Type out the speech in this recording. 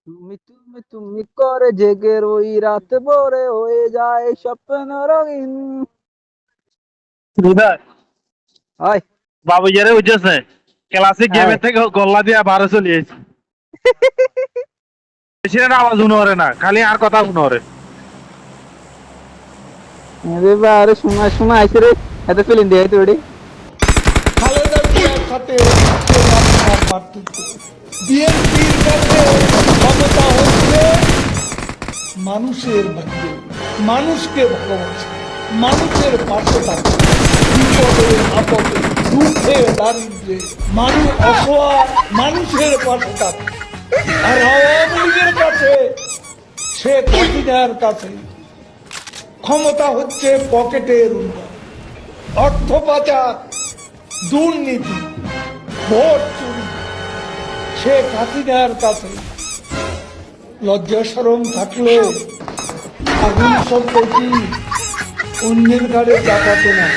তুমি তুমি তুমি করে জেগে রই রাত ভরে হয়ে যায় স্বপ্ন রঙিন। হৃদয় হয়। বাবু যারে বুঝছে ক্লাসিক হয়। গেমের থেকে গল্লা দিয়ে বারো চলিয়েছে বেশির আওয়াজ শুনে না খালি আর কথা শুনে আরে বারে সময় সময় আইছে রে, এত ফিলিং দিয়ে তোড়ি। খালেদা জিয়ার সাথে হচ্ছে রাস্তার পার্থক্য। বিএনপির কাছে ক্ষমতা হচ্ছে মানুষের ভাগ্য, মানুষকে ভালোবাসে, মানুষের পাশে থাকে, বিপদে আপদে দুঃখে দারিদ্রে মানুষ অসহায় মানুষের পাশে থাকে। আর আওয়ামী লীগের কাছে, শেখ হাসিনার কাছে ক্ষমতা হচ্ছে পকেটের উন্নয়ন, অর্থ পাচার, দুর্নীতি, ভোট চুরি। শেখ হাসিনার কাছে লজ্জা শরম থাকলে আগুন সম্পত্তি অন্যের ঘাড়ে চাপাতো না।